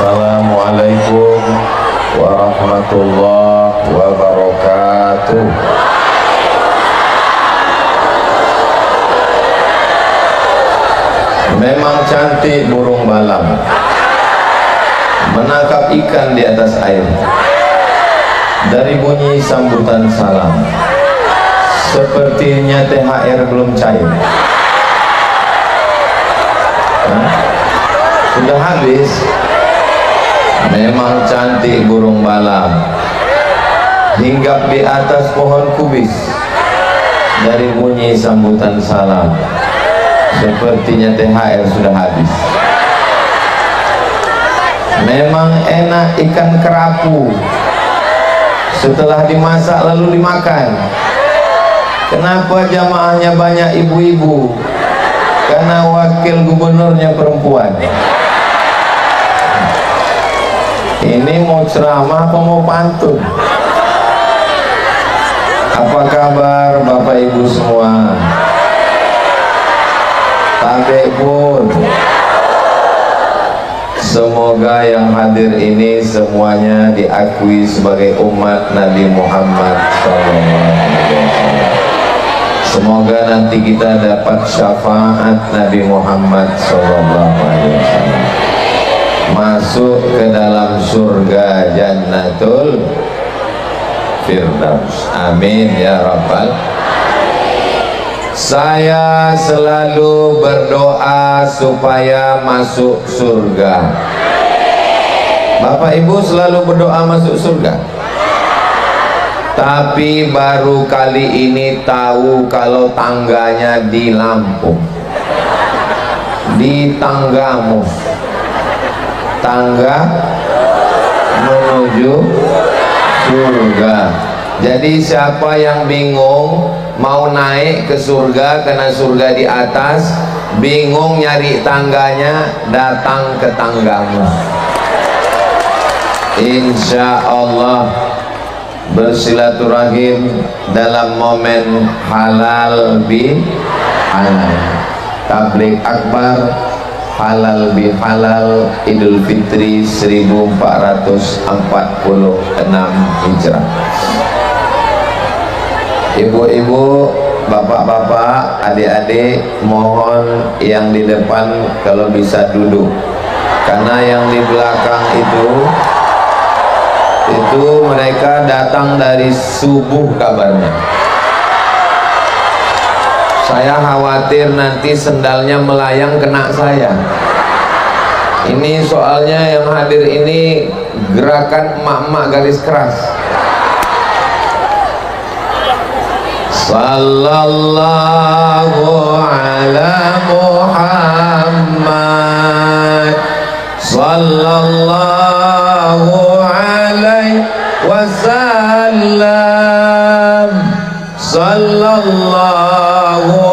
Assalamualaikum warahmatullahi wabarakatuh. Memang cantik burung balam menangkap ikan di atas air. Dari bunyi sambutan salam, sepertinya THR belum cair. Sudah habis. Memang cantik burung balam hinggap di atas pohon kubis. Dari bunyi sambutan salam, sepertinya THR sudah habis. Memang enak ikan kerapu setelah dimasak lalu dimakan. Kenapa jamaahnya banyak ibu-ibu? Karena wakil gubernurnya perempuan. Ini mau ceramah apa mau pantun? Apa kabar Bapak Ibu semua? Tabek pun. Semoga yang hadir ini semuanya diakui sebagai umat Nabi Muhammad SAW. Semoga nanti kita dapat syafaat Nabi Muhammad SAW, masuk ke dalam surga Jannatul Firdaus. Amin ya Rabbal. Saya selalu berdoa supaya masuk surga. Bapak Ibu selalu berdoa masuk surga. Tapi baru kali ini tahu kalau tangganya di Lampung, di Tanggamus, tangga menuju surga. Jadi siapa yang bingung mau naik ke surga karena surga di atas, bingung nyari tangganya, datang ke Tanggamus. Insya Allah bersilaturahim dalam momen halal bi halal, tabligh akbar, halal bi halal, Idul Fitri 1446 Hijrah. Ibu-ibu, bapak-bapak, adik-adik, mohon yang di depan kalau bisa duduk, karena yang di belakang itu mereka datang dari subuh kabarnya. Saya khawatir nanti sendalnya melayang kena saya. Ini soalnya yang hadir ini gerakan emak-emak garis keras. Sallallahu ala Muhammad, sallallahu alaihi wasallam, sallallahu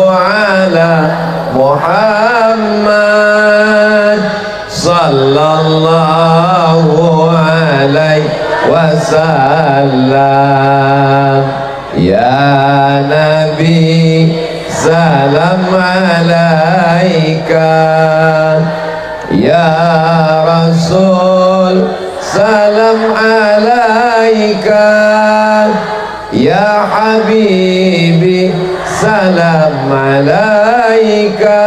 ala Muhammad, sallallahu alaihi wasallam. Ya Nabi salam alaika, ya Rasul salam alaika, ya Habibi salam alaika,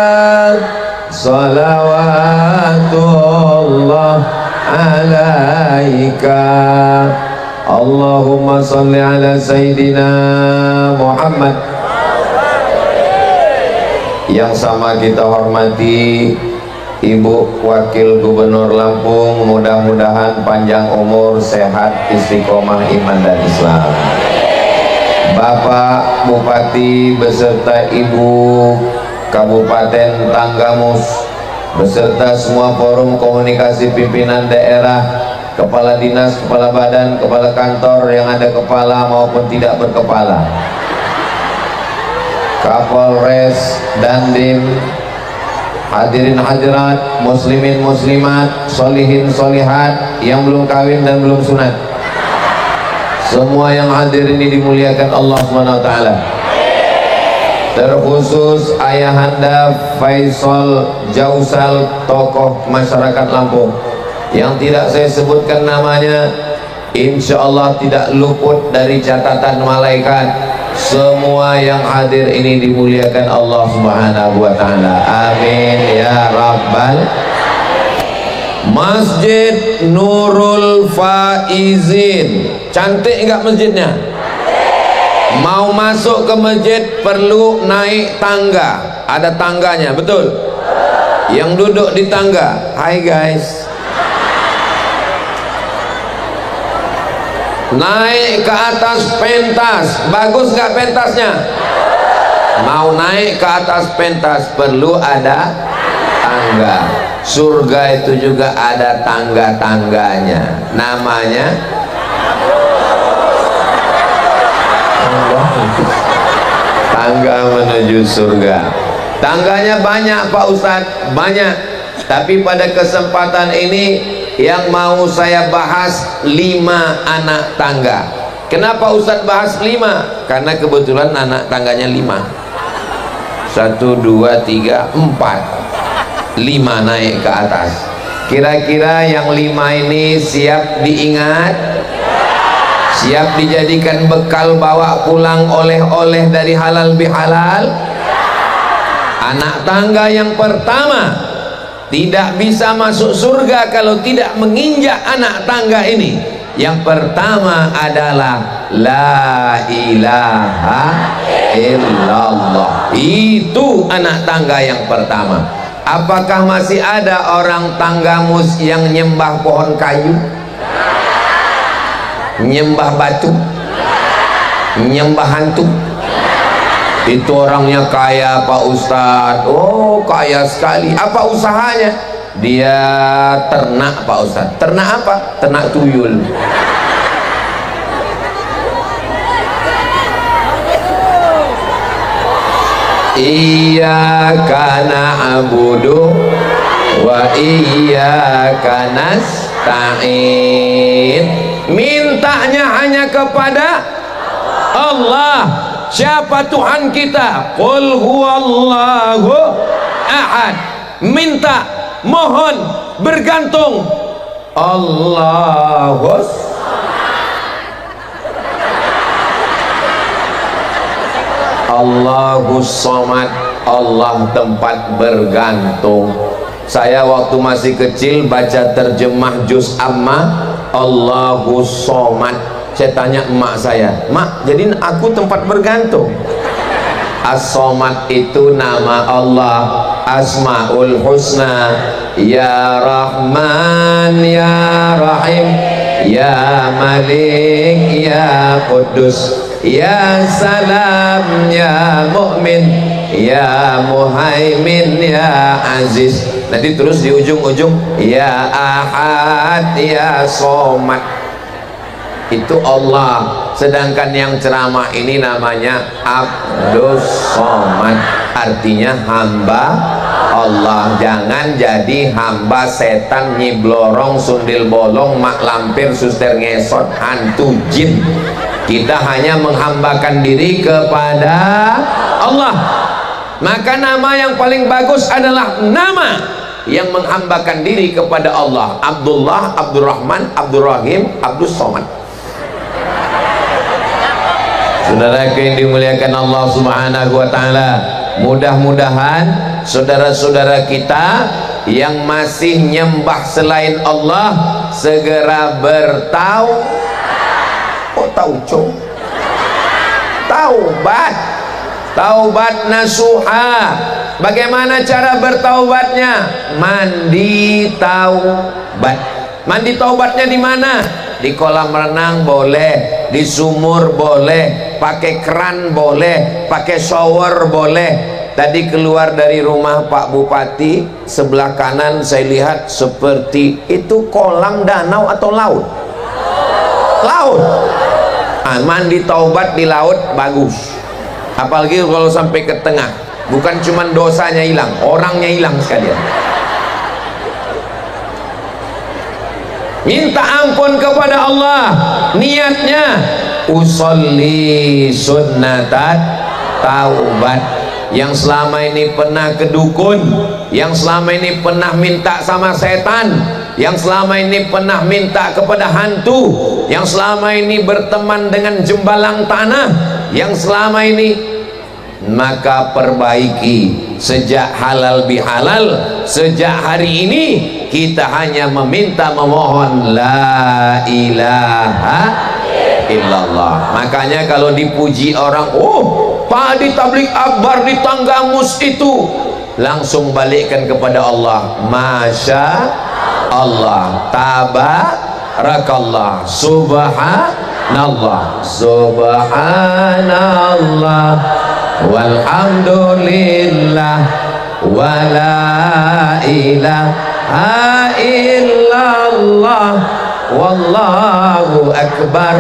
salawatullah alaika. Allahumma salli ala Sayyidina Muhammad. Yang sama kita hormati Ibu Wakil Gubernur Lampung, mudah-mudahan panjang umur, sehat, istiqomah iman dan Islam. Bapak Bupati beserta Ibu Kabupaten Tanggamus beserta semua forum komunikasi pimpinan daerah, kepala dinas, kepala badan, kepala kantor yang ada kepala maupun tidak berkepala, Kapolres, Dandim, hadirin hadirat, muslimin muslimat, solihin solihat yang belum kawin dan belum sunat, semua yang hadir ini dimuliakan Allah SWT. Terkhusus Ayahanda Faisal Jausal, tokoh masyarakat Lampung yang tidak saya sebutkan namanya insya Allah tidak luput dari catatan malaikat. Semua yang hadir ini dimuliakan Allah Subhanahu wa ta'ala. Amin ya rabbal. Masjid Nurul Faizin, cantik enggak masjidnya? Mau masuk ke masjid perlu naik tangga, ada tangganya, betul? Yang duduk di tangga, hai guys, naik ke atas pentas, bagus nggak pentasnya? Mau naik ke atas pentas perlu ada tangga. Surga itu juga ada tangga-tangganya, namanya tangga menuju surga. Tangganya banyak Pak Ustadz, banyak. Tapi pada kesempatan ini yang mau saya bahas 5 anak tangga. Kenapa Ustadz bahas 5? Karena kebetulan anak tangganya 5. 1, 2, 3, 4. 5 naik ke atas. Kira-kira yang 5 ini siap diingat? Siap dijadikan bekal bawa pulang oleh-oleh dari halal bihalal? Anak tangga yang pertama tidak bisa masuk surga kalau tidak menginjak anak tangga ini. Yang pertama adalah la ilaha illallah. Itu anak tangga yang pertama. Apakah masih ada orang tanggamus yang nyembah pohon kayu, nyembah batu, nyembah hantu? Itu orangnya kaya Pak Ustadz. Oh, kaya sekali. Apa usahanya? Dia ternak Pak Ustadz. Ternak apa? Ternak tuyul. Iyyaka na'budu wa iyyaka nasta'in. Mintanya hanya kepada Allah. Siapa Tuhan kita? Qul huwallahu ahad. Minta, mohon, bergantung Allahus Allahus Somad. Allah tempat bergantung. Saya waktu masih kecil baca terjemah juz amma Allahus Somad. Saya tanya emak saya, mak, jadi aku tempat bergantung? As-Somad itu nama Allah, Asmaul Husna. Ya Rahman, Ya Rahim, Ya Malik, Ya Qudus, Ya Salam, Ya Mu'min, Ya Muhaimin, Ya Aziz. Nanti terus di ujung-ujung Ya Ahad, Ya Somad. Itu Allah. Sedangkan yang ceramah ini namanya Abdus Somad, artinya hamba Allah. Jangan jadi hamba setan, nyiblorong, sundil bolong, mak lampir, suster ngesot, hantu jin. Kita hanya menghambakan diri kepada Allah. Maka nama yang paling bagus adalah nama yang menghambakan diri kepada Allah. Abdullah, Abdurrahman, Abdurrahim, Abdus Somad. Saudara yang dimuliakan Allah Subhanahu wa ta'ala, mudah-mudahan saudara-saudara kita yang masih nyembah selain Allah segera taubat nasuha. Bagaimana cara bertaubatnya? Mandi taubat. Mandi taubatnya di mana? Di kolam renang boleh, di sumur boleh, pakai keran boleh, pakai shower boleh. Tadi keluar dari rumah Pak Bupati, sebelah kanan saya lihat seperti itu kolam, danau atau laut? Laut. Mandi taubat di laut bagus. Apalagi kalau sampai ke tengah, bukan cuma dosanya hilang, orangnya hilang sekalian. Minta ampun kepada Allah. Niatnya usolli sunnatat taubat. Yang selama ini pernah ke dukun, yang selama ini pernah minta sama setan, yang selama ini pernah minta kepada hantu, yang selama ini berteman dengan jembalang tanah, yang selama ini, maka perbaiki. Sejak halal bihalal, sejak hari ini kita hanya meminta, memohon la ilaha illallah. Makanya kalau dipuji orang, oh padi tablik akbar di Tanggamus itu, langsung balikkan kepada Allah, masya Allah, tabarakallah, subhanallah, subhanallah, walhamdulillah, wala ilaha illallah, wallahu akbar,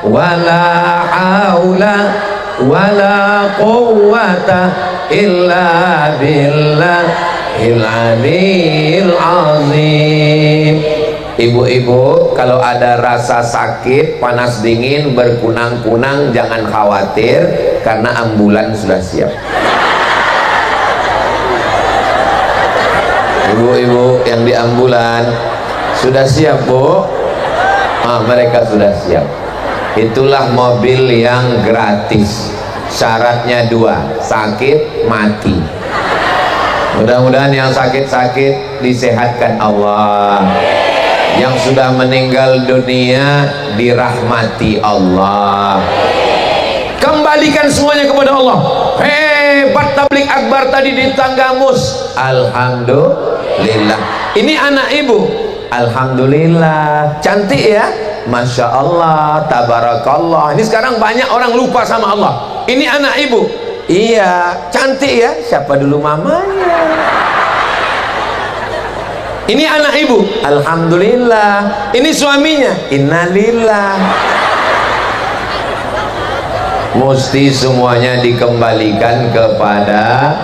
wala haula wala quwwata illa billahil aliyil azim. Ibu-ibu, kalau ada rasa sakit, panas dingin, berkunang-kunang, jangan khawatir karena ambulan sudah siap. Ibu-ibu yang di ambulan sudah siap, Bu? Mereka sudah siap. Itulah mobil yang gratis. Syaratnya dua, sakit mati. Mudah-mudahan yang sakit-sakit disehatkan Allah, yang sudah meninggal dunia dirahmati Allah. Kembalikan semuanya kepada Allah. Hebat tablik akbar tadi di Tanggamus, alhamdulillah. Ini anak ibu, alhamdulillah, cantik ya, masya Allah, tabarakallah. Ini sekarang banyak orang lupa sama Allah. Ini anak ibu, iya, cantik ya, siapa dulu mamanya? Ini anak ibu, alhamdulillah. Ini suaminya, innalillah. Mesti semuanya dikembalikan kepada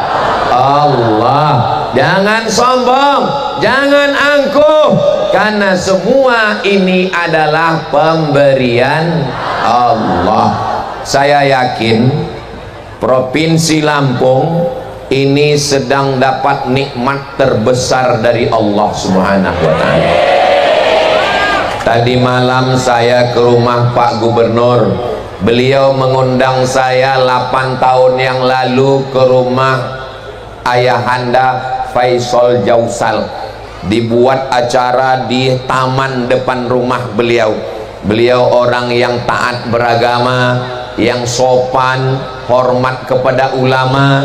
Allah. Jangan sombong, jangan angkuh, karena semua ini adalah pemberian Allah. Saya yakin Provinsi Lampung ini sedang dapat nikmat terbesar dari Allah Subhanahu wa Ta'ala. Tadi malam saya ke rumah Pak Gubernur. Beliau mengundang saya 8 tahun yang lalu ke rumah Ayahanda Faisal Jausal. Dibuat acara di taman depan rumah beliau. Beliau orang yang taat beragama, yang sopan, hormat kepada ulama.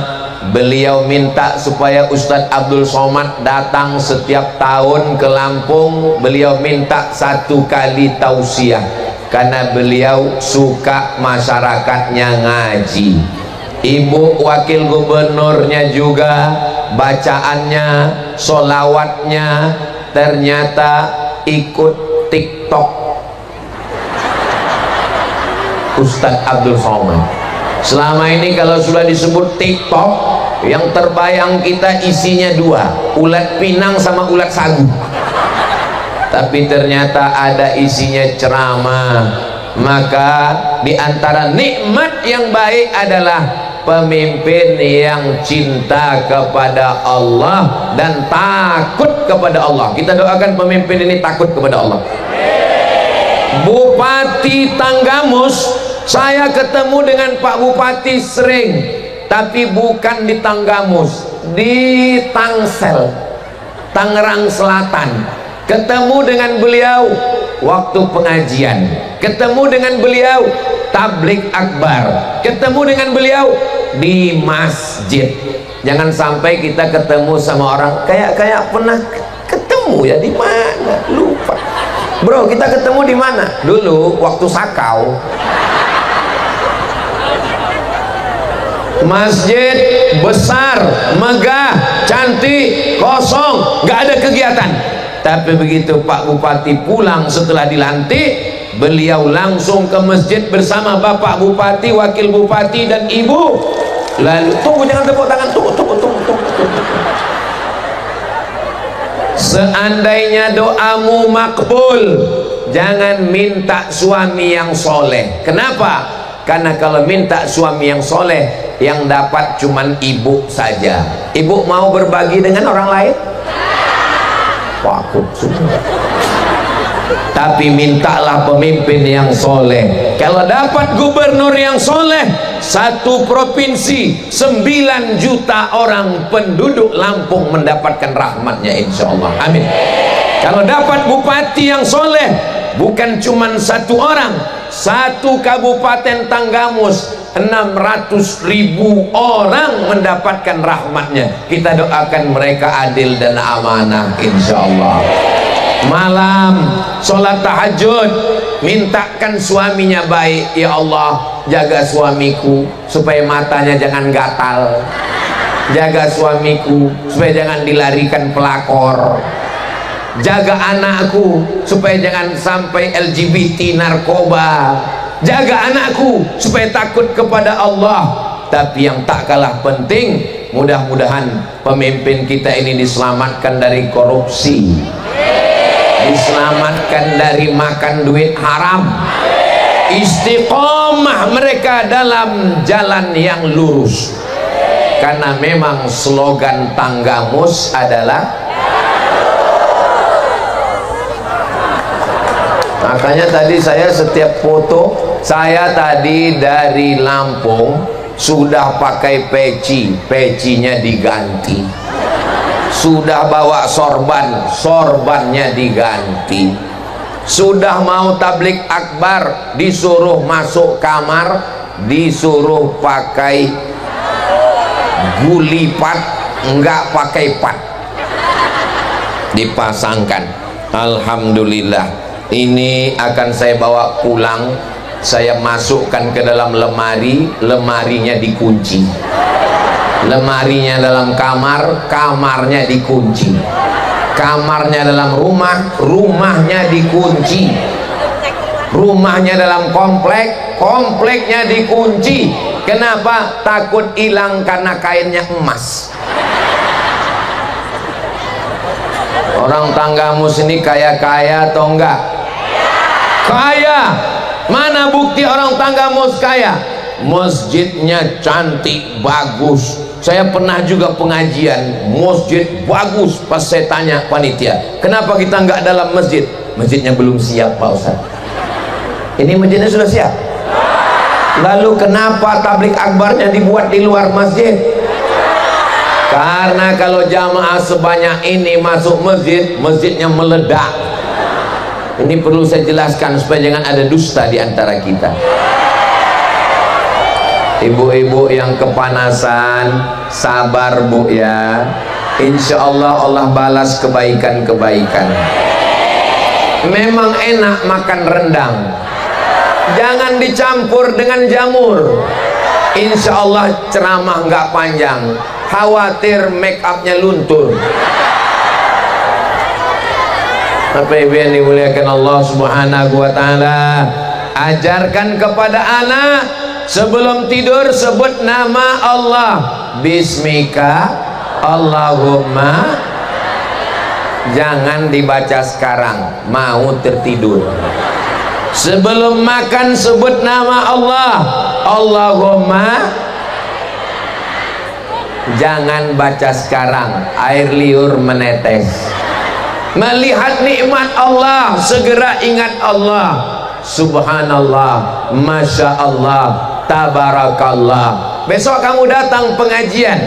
Beliau minta supaya Ustadz Abdul Somad datang setiap tahun ke Lampung. Beliau minta 1 kali tausiah karena beliau suka masyarakatnya ngaji. Ibu wakil gubernurnya juga bacaannya, solawatnya ternyata ikut TikTok Ustadz Abdul Somad. Selama ini kalau sudah disebut TikTok, yang terbayang kita isinya 2, ulat pinang sama ulat sagu. Tapi ternyata ada isinya ceramah. Maka di antara nikmat yang baik adalah pemimpin yang cinta kepada Allah dan takut kepada Allah. Kita doakan pemimpin ini takut kepada Allah. Bupati Tanggamus, saya ketemu dengan Pak Bupati sering, tapi bukan di Tanggamus, di Tangsel, Tangerang Selatan. Ketemu dengan beliau waktu pengajian, ketemu dengan beliau tablik akbar, ketemu dengan beliau di masjid. Jangan sampai kita ketemu sama orang kayak pernah ketemu ya, di mana lupa. Bro, kita ketemu di mana? Dulu waktu sakau. Masjid besar, megah, cantik, kosong, nggak ada kegiatan. Tapi begitu Pak Bupati pulang setelah dilantik, beliau langsung ke masjid bersama Bapak Bupati, Wakil Bupati dan Ibu. Lalu tunggu, jangan tepuk tangan, tunggu. Seandainya doamu makbul, jangan minta suami yang soleh. Kenapa? Karena kalau minta suami yang soleh, yang dapat cuman ibu saja. Ibu mau berbagi dengan orang lain? Takut semua. Tapi mintalah pemimpin yang soleh. Kalau dapat gubernur yang soleh, satu provinsi 9 juta orang penduduk Lampung mendapatkan rahmatnya, insya Allah. Amin. Kalau dapat bupati yang soleh, bukan cuma satu orang, satu kabupaten Tanggamus 600.000 orang mendapatkan rahmatnya. Kita doakan mereka adil dan amanah, insya Allah. Malam sholat tahajud, mintakan suaminya baik. Ya Allah, jaga suamiku supaya matanya jangan gatal, jaga suamiku supaya jangan dilarikan pelakor, jaga anakku supaya jangan sampai LGBT narkoba, jaga anakku supaya takut kepada Allah. Tapi yang tak kalah penting, mudah-mudahan pemimpin kita ini diselamatkan dari korupsi, diselamatkan dari makan duit haram, istiqomah mereka dalam jalan yang lurus. Karena memang slogan Tanggamus adalah, makanya tadi saya setiap foto, saya tadi dari Lampung sudah pakai peci, pecinya diganti, sudah bawa sorban, sorbannya diganti, sudah mau tablik akbar, disuruh masuk kamar, disuruh pakai gulipat, enggak pakai pat, dipasangkan. Alhamdulillah, ini akan saya bawa pulang, saya masukkan ke dalam lemari, lemarinya dikunci. Lemarinya dalam kamar, kamarnya dikunci. Kamarnya dalam rumah, rumahnya dikunci. Rumahnya dalam komplek, kompleknya dikunci. Kenapa? Takut hilang karena kainnya emas. Orang Tanggamus ini kaya-kaya atau enggak? Kaya. Mana bukti orang Tanggamus kaya? Masjidnya cantik, bagus. Saya pernah juga pengajian, masjid bagus. Pas saya tanya panitia, kenapa kita nggak dalam masjid? Masjidnya belum siap, Pak Ustaz. Ini masjidnya sudah siap. Lalu kenapa tablik akbarnya dibuat di luar masjid? Karena kalau jamaah sebanyak ini masuk masjid, masjidnya meledak. Ini perlu saya jelaskan supaya jangan ada dusta di antara kita. Ibu-ibu yang kepanasan, sabar bu ya. Insya Allah Allah balas kebaikan-kebaikan. Memang enak makan rendang, jangan dicampur dengan jamur. Insya Allah ceramah nggak panjang, khawatir make upnya luntur. Tapi yang dimuliakan Allah Subhanahu wa ta'ala, ajarkan kepada anak sebelum tidur sebut nama Allah. Bismika Allahumma. Jangan dibaca sekarang, mau tertidur. Sebelum makan sebut nama Allah. Allahumma. Jangan baca sekarang, air liur menetes. Melihat nikmat Allah, segera ingat Allah. Subhanallah, Masya Allah, Tabarakallah. Besok kamu datang pengajian,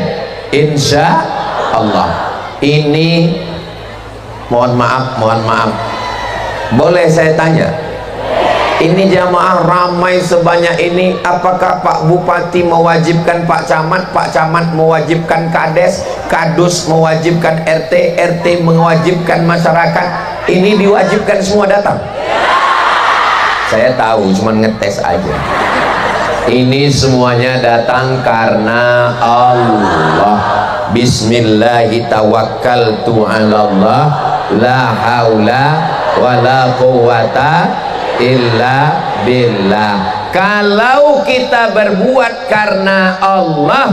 insya Allah. Ini mohon maaf, boleh saya tanya, ini jamaah ramai sebanyak ini, apakah Pak Bupati mewajibkan Pak Camat mewajibkan Kades, Kadus mewajibkan RT, RT mewajibkan masyarakat? Ini diwajibkan semua datang? Saya tahu, cuman ngetes aja. Ini semuanya datang karena Allah. Bismillahirrahmanirrahim. La haula wa la quwata illa billah. Kalau kita berbuat karena Allah,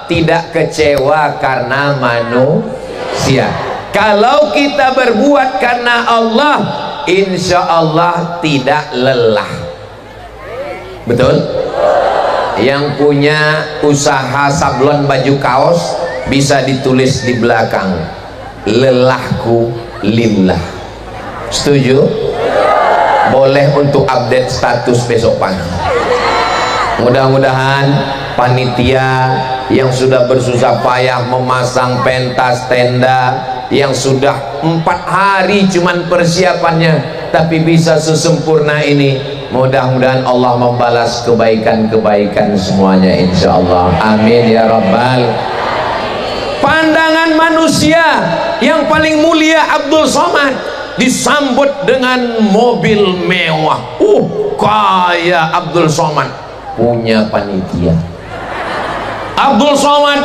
tidak kecewa karena manusia. Kalau kita berbuat karena Allah, insya Allah tidak lelah. Betul? Yang punya usaha sablon baju kaos bisa ditulis di belakang, lelahku lillah. Setuju? Boleh untuk update status besok pagi. Mudah-mudahan panitia yang sudah bersusah payah memasang pentas tenda, yang sudah 4 hari cuman persiapannya, tapi bisa sesempurna ini, mudah-mudahan Allah membalas kebaikan-kebaikan semuanya insyaallah. Amin ya rabbal. Pandangan manusia yang paling mulia Abdul Somad disambut dengan mobil mewah. Kaya Abdul Somad punya panitia. Abdul Somad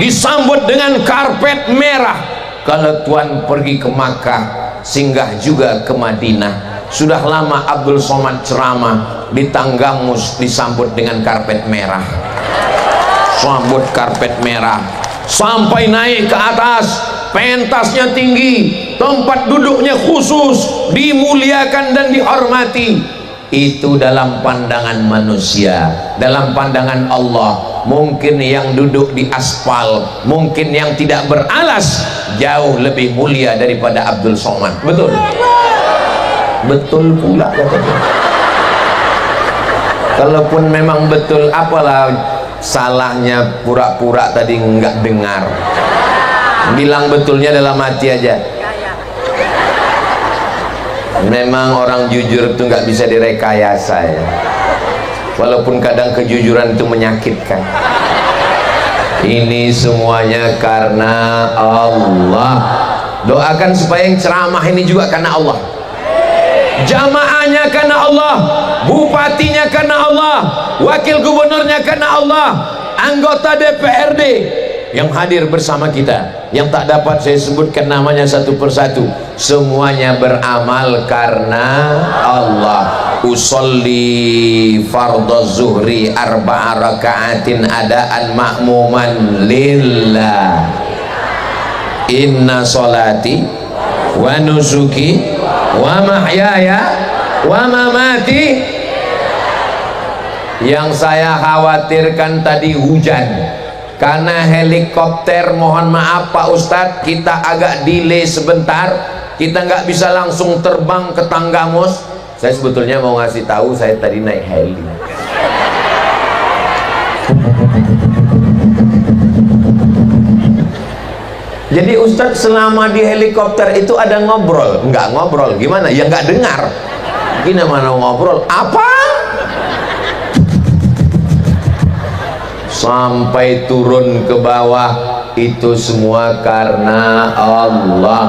disambut dengan karpet merah. Kalau Tuan pergi ke Makkah, singgah juga ke Madinah. Sudah lama Abdul Somad ceramah di Tanggamus disambut dengan karpet merah. Sambut karpet merah sampai naik ke atas, pentasnya tinggi, tempat duduknya khusus, dimuliakan dan dihormati. Itu dalam pandangan manusia. Dalam pandangan Allah, mungkin yang duduk di aspal, mungkin yang tidak beralas jauh lebih mulia daripada Abdul Somad. Betul? Betul pula katanya. Kalaupun memang betul, apalah salahnya pura-pura tadi nggak dengar. Bilang betulnya dalam hati aja. Memang orang jujur itu nggak bisa direkayasa ya. Walaupun kadang kejujuran itu menyakitkan. Ini semuanya karena Allah. Doakan supaya yang ceramah ini juga karena Allah. Jamaahnya karena Allah, bupatinya karena Allah, wakil gubernurnya karena Allah, anggota DPRD yang hadir bersama kita, yang tak dapat saya sebutkan namanya satu persatu, semuanya beramal karena Allah. Usolli fardhu zuhri 4 raka'atin adaan ma'muman lillah. Inna solati wa nusuki wa mahyaya wa mamati. Yang saya khawatirkan tadi hujan, karena helikopter, mohon maaf Pak Ustadz, kita agak delay sebentar, kita nggak bisa langsung terbang ke Tanggamus. Saya sebetulnya mau ngasih tahu, saya tadi naik heli. Jadi Ustadz selama di helikopter itu ada ngobrol? Nggak ngobrol, gimana? Ya nggak dengar. Gimana ngobrol? Apa? Sampai turun ke bawah, itu semua karena Allah.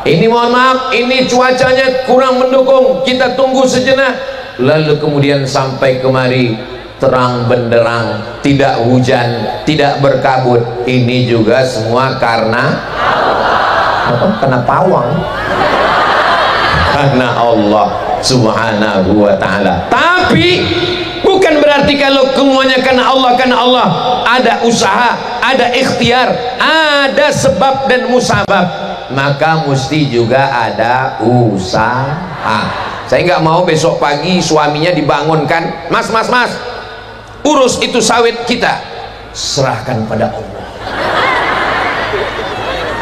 Ini mohon maaf, ini cuacanya kurang mendukung, kita tunggu sejenak. Lalu kemudian sampai kemari, terang benderang, tidak hujan, tidak berkabut. Ini juga semua karena Allah. Karena pawang. Karena Allah subhanahu wa ta'ala. Tapi bukan berarti kalau semuanya karena Allah, ada usaha, ada ikhtiar, ada sebab dan musabab, maka mesti juga ada usaha. Saya nggak mau besok pagi suaminya dibangunkan, mas, urus itu sawit kita, serahkan pada Allah.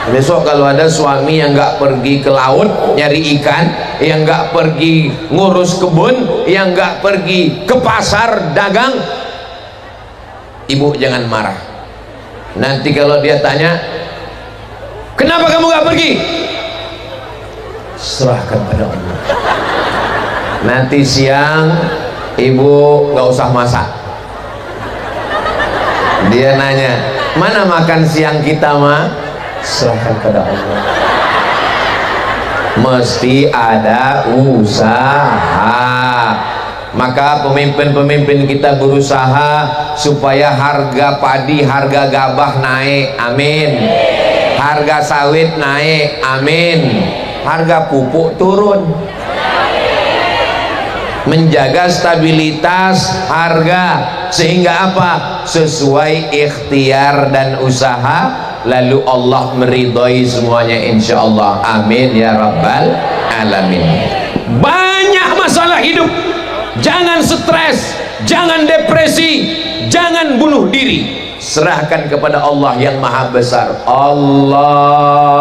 Besok kalau ada suami yang nggak pergi ke laut nyari ikan, yang nggak pergi ngurus kebun, yang nggak pergi ke pasar dagang, ibu jangan marah. Nanti kalau dia tanya, kenapa kamu nggak pergi? Serahkan pada Allah. Nanti siang ibu nggak usah masak. Dia nanya, mana makan siang kita mah? Serahkan pada Allah. Mesti ada usaha. Maka pemimpin-pemimpin kita berusaha supaya harga padi, harga gabah naik, amin. Harga sawit naik, amin. Harga pupuk turun. Menjaga stabilitas harga, sehingga apa? Sesuai ikhtiar dan usaha, lalu Allah meridhai semuanya insyaallah. Amin ya rabbal alamin. Banyak masalah hidup, jangan stres, jangan depresi, jangan bunuh diri. Serahkan kepada Allah yang maha besar. Allahu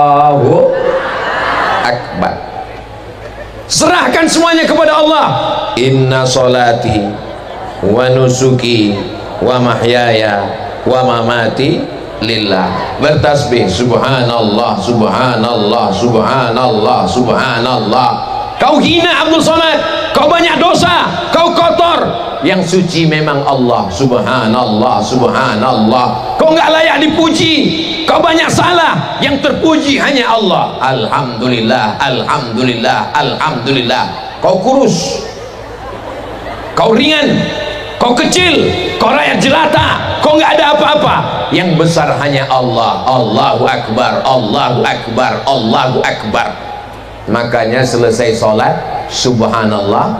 akbar. Serahkan semuanya kepada Allah. Inna solati wa nusuki wa mahyaya wa mamati lillah. Bertasbih subhanallah subhanallah subhanallah subhanallah. Kau hina Abdul Somad, kau banyak dosa, kau kotor. Yang suci memang Allah. Subhanallah subhanallah. Kau nggak layak dipuji, kau banyak salah, yang terpuji hanya Allah. Alhamdulillah alhamdulillah alhamdulillah. Kau kurus, kau ringan, kau kecil, kau rakyat jelata, kau nggak ada apa-apa, yang besar hanya Allah. Allahu akbar Allahu akbar Allahu akbar. Makanya selesai sholat subhanallah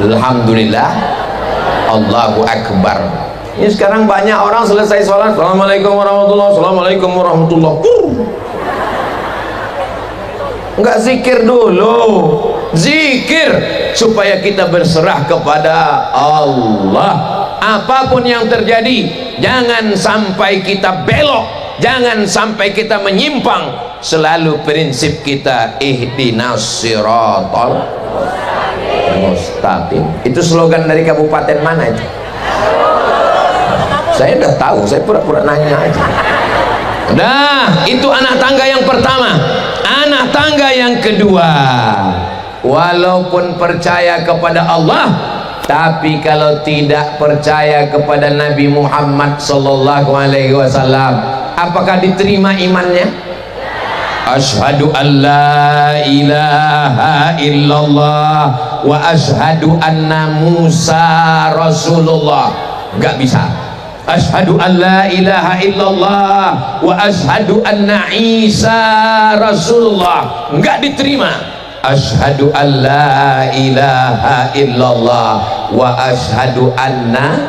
alhamdulillah Allahu akbar. Ini sekarang banyak orang selesai sholat assalamualaikum warahmatullahi assalamualaikum warahmatullahi, enggak zikir dulu. Zikir supaya kita berserah kepada Allah. Apapun yang terjadi, jangan sampai kita belok, jangan sampai kita menyimpang. Selalu prinsip kita ihdinas siratal mustaqim. Itu slogan dari kabupaten mana itu? Saya udah tahu, saya pura-pura nanya aja. Nah, itu anak tangga yang pertama. Anak tangga yang kedua, walaupun percaya kepada Allah, tapi kalau tidak percaya kepada Nabi Muhammad sallallahu alaihi wasallam, apakah diterima imannya? Asyhadu an la ilaha illallah wa asyhadu anna Musa Rasulullah. Enggak bisa. Asyhadu an la ilaha illallah wa asyhadu anna Isa Rasulullah. Enggak diterima. Asyhadu an la ilaha illallah wa asyhadu anna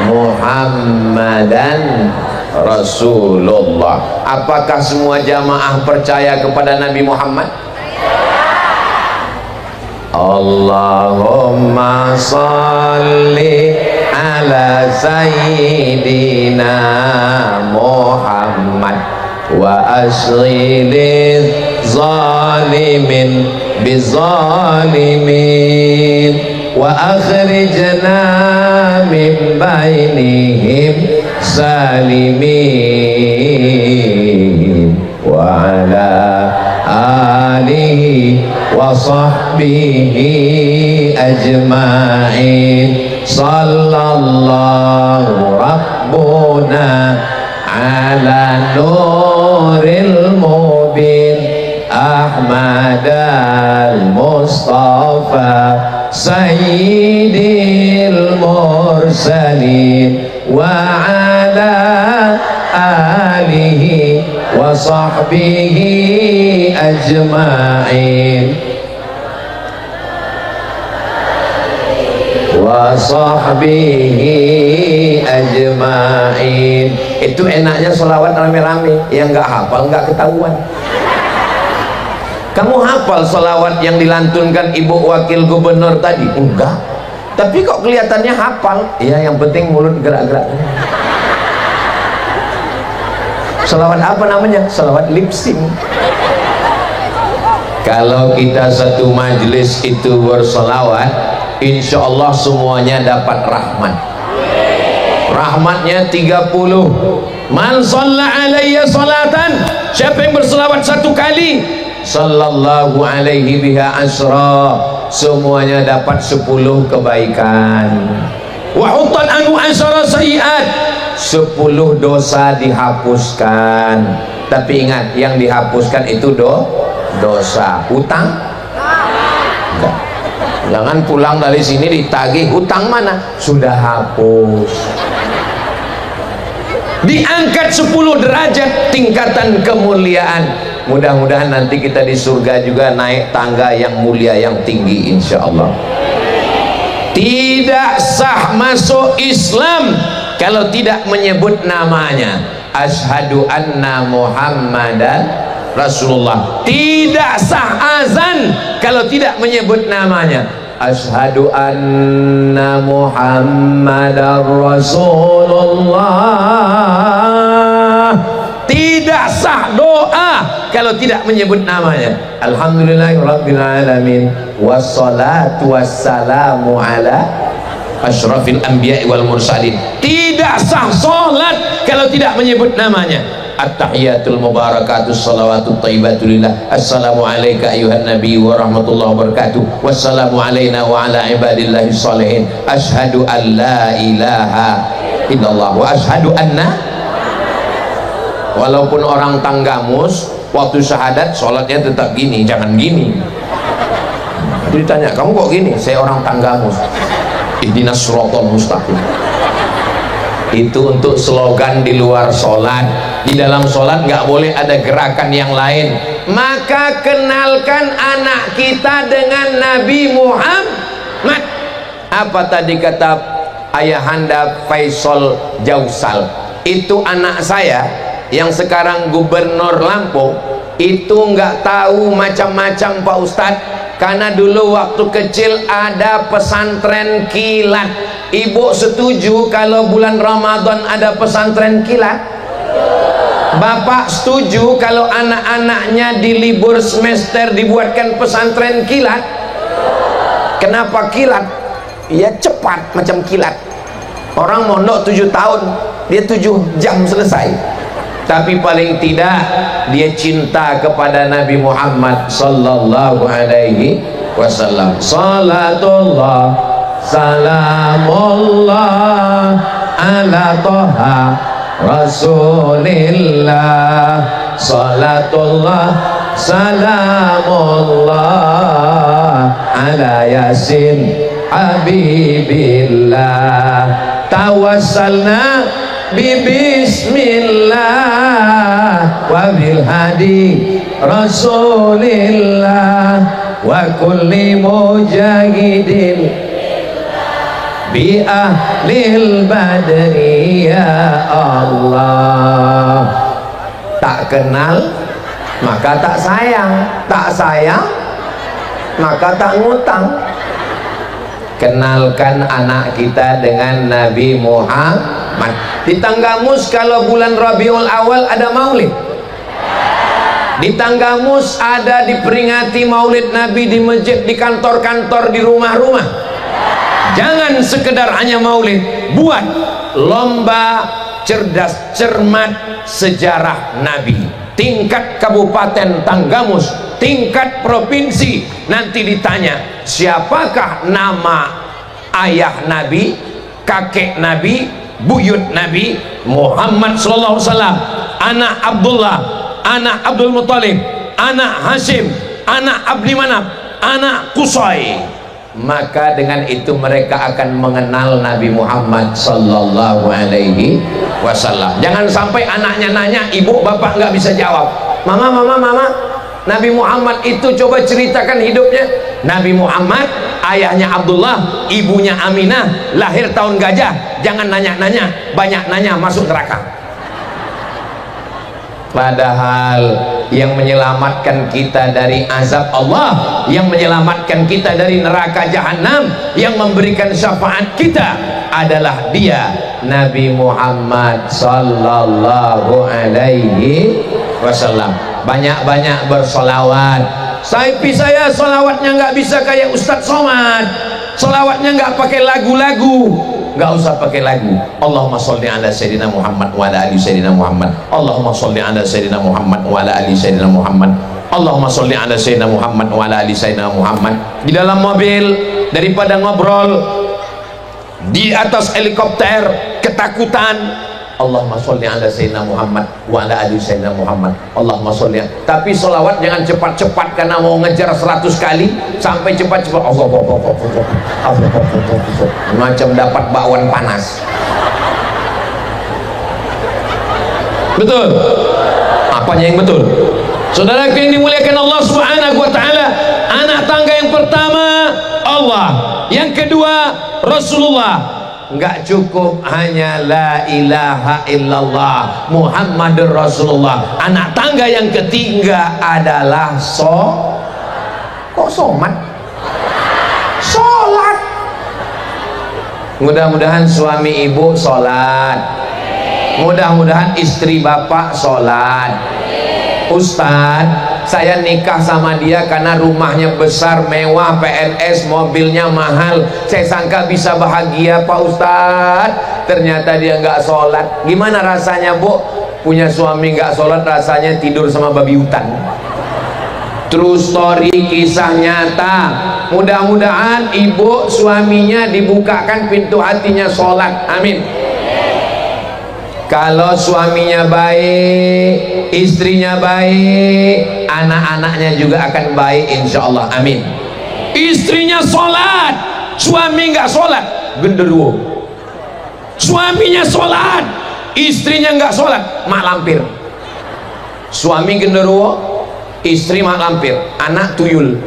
Muhammadan Rasulullah. Apakah semua jamaah percaya kepada Nabi Muhammad? Allahumma salli ala sayyidina Muhammad wa asghilil zalimin bizalimin wa akhrijna min bainihim salimin wa ala alihi wa sahbihi ajma'in. Sallallahu rabbuna ala nuril mubin Ahmad al-Mustafa sayyidil mursalin wa ala alihi wa sahbihi ajma'in wa sahbihi ajma'in. Itu enaknya sholawat rame-rame, yang nggak hafal nggak ketahuan. Kamu hafal sholawat yang dilantunkan Ibu Wakil Gubernur tadi? Enggak, tapi kok kelihatannya hafal. Ya, yang penting mulut gerak-gerak. Sholawat apa namanya? Sholawat lip sync. Kalau kita satu majelis itu bersolawat, insya Allah semuanya dapat rahmat. Rahmatnya 30. Man shalla alayya salatan, siapa yang berselawat satu kali, sallallahu alaihi biha asra, semuanya dapat 10 kebaikan. Wa hutan anu asyara sayiat, 10 dosa dihapuskan. Tapi ingat, yang dihapuskan itu dosa. Utang? Enggak. Jangan pulang dari sini ditagih hutang mana? Sudah hapus. Diangkat 10 derajat tingkatan kemuliaan. Mudah-mudahan nanti kita di surga juga naik tangga yang mulia, yang tinggi, insya Allah. Tidak sah masuk Islam kalau tidak menyebut namanya. Asyhadu anna Muhammadan Rasulullah. Tidak sah azan kalau tidak menyebut namanya. Asyhadu anna Muhammadar Rasulullah. Tidak sah doa kalau tidak menyebut namanya. Alhamdulillahirrabbilalamin, wassalatu wassalamu ala asyrafil anbiya wal mursalin. Tidak sah salat kalau tidak menyebut namanya. At-tahiyatul mubarakatus salawatut thayyibatulillah. Assalamu alayka ayuhan nabi wa rahmatullahi wa barakatuh. Wassalamu alayna wa ala ibadillahi salihin. Ashhadu an la ilaha illallah wa ashhadu anna. Walaupun orang tanggamus waktu syahadat sholatnya tetap gini, jangan gini. Ditanya, kamu kok gini? Saya orang tanggamus. Ihdinas siratal mustaqim. Itu untuk slogan di luar sholat. Di dalam sholat nggak boleh ada gerakan yang lain. Maka kenalkan anak kita dengan Nabi Muhammad. Apa tadi kata ayahanda Faisal Jausal? Itu anak saya yang sekarang gubernur Lampung. Itu nggak tahu macam-macam Pak Ustadz, karena dulu waktu kecil ada pesantren kilat. Ibu setuju kalau bulan Ramadan ada pesantren kilat? Bapak setuju kalau anak-anaknya di libur semester dibuatkan pesantren kilat? Kenapa kilat? Ya cepat macam kilat. Orang mondok 7 tahun, dia 7 jam selesai. Tapi paling tidak dia cinta kepada Nabi Muhammad sallallahu alaihi wasallam. Salatullah salamullah ala toha rasulillah. Salatullah salamullah ala yasin habibillah. Tawassalna bismillah wa bil hadi rasulillah wa kulli mujahidin bi ahlil badri ya Allah. Tak kenal maka tak sayang, tak sayang maka tak ngutang. Kenalkan anak kita dengan Nabi Muhammad. Di Tanggamus kalau bulan Rabiul Awal ada maulid. Di Tanggamus ada diperingati maulid Nabi di masjid, di kantor-kantor, di rumah-rumah. Jangan sekedar hanya maulid, buat lomba cerdas cermat sejarah Nabi. Tingkat kabupaten Tanggamus, tingkat provinsi, nanti ditanya siapakah nama ayah Nabi, kakek Nabi, buyut Nabi Muhammad sallallahu alaihi wasallam, anak Abdullah, anak Abdul Muttalib, anak Hashim, anak Abdi Manaf, anak Qusay. Maka dengan itu mereka akan mengenal Nabi Muhammad sallallahu alaihi wasallam. Jangan sampai anaknya nanya, ibu bapak nggak bisa jawab. Mama, Nabi Muhammad itu coba ceritakan hidupnya. Nabi Muhammad ayahnya Abdullah, ibunya Aminah, lahir tahun gajah. Jangan nanya-nanya, banyak nanya masuk neraka. Padahal yang menyelamatkan kita dari azab Allah, yang menyelamatkan kita dari neraka jahanam, yang memberikan syafaat kita adalah dia, Nabi Muhammad sallallahu alaihi wasallam. Banyak-banyak bersolawat. Tapi saya solawatnya nggak bisa kayak Ustadz Somad. Solawatnya nggak pakai lagu-lagu. Nggak usah pakai lagu. Allahumma sholli ala sayyidina Muhammad wa ala ali sayyidina Muhammad. Allahumma sholli ala sayyidina Muhammad wa ala ali sayyidina Muhammad. Allahumma sholli ala sayyidina Muhammad wa ala ali sayyidina Muhammad. Di dalam mobil, daripada ngobrol di atas helikopter ketakutan, Allahumma sholli ala sayyidina Muhammad wa ala ali sayyidina Muhammad. Allahumma sholli. Tapi sholawat jangan cepat-cepat karena mau ngejar 100 kali, sampai cepat-cepat macam dapat bakwan panas. Betul? Apanya yang betul? Saudaraku yang dimuliakan Allah Subhanahu wa taala, anak tangga yang pertama Allah, yang kedua Rasulullah. Enggak cukup hanya la ilaha illallah Muhammadur Rasulullah. Anak tangga yang ketiga adalah kok somat? Sholat. Mudah-mudahan suami ibu sholat, mudah-mudahan istri bapak sholat, Ustadz, saya nikah sama dia karena rumahnya besar, mewah, PNS, mobilnya mahal. Saya sangka bisa bahagia Pak Ustadz, ternyata dia nggak sholat. Gimana rasanya Bu? Punya suami nggak sholat rasanya tidur sama babi hutan. True story, kisah nyata. Mudah-mudahan ibu suaminya dibukakan pintu hatinya sholat. Amin. Kalau suaminya baik, istrinya baik, anak-anaknya juga akan baik insya Allah. Amin. Istrinya sholat, suami nggak sholat, genderuwo. Suaminya sholat, istrinya nggak sholat, mak lampir. Suami genderuwo, istri mak lampir, anak tuyul.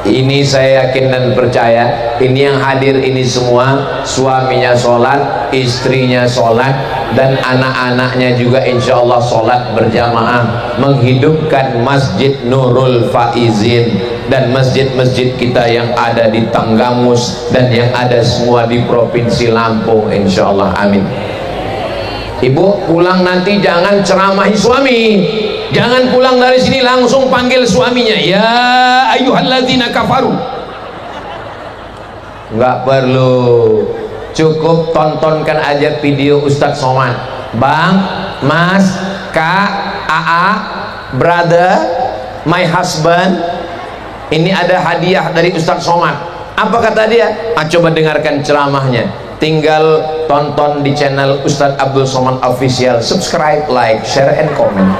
Ini saya yakin dan percaya, ini yang hadir ini semua suaminya sholat, istrinya sholat, dan anak-anaknya juga insya Allah sholat berjamaah, menghidupkan Masjid Nurul Faizin dan masjid-masjid kita yang ada di Tanggamus dan yang ada semua di Provinsi Lampung insya Allah. Amin. Ibu pulang nanti jangan ceramahi suami, jangan pulang dari sini langsung panggil suaminya, ya ayyuhalladzina kafaru. Nggak perlu, cukup tontonkan aja video Ustadz Somad. Bang, Mas, Kak, AA, brother, my husband, ini ada hadiah dari Ustadz Somad. Apa kata dia? Coba dengarkan ceramahnya. Tinggal tonton di channel Ustadz Abdul Somad Official, subscribe, like, share, and comment.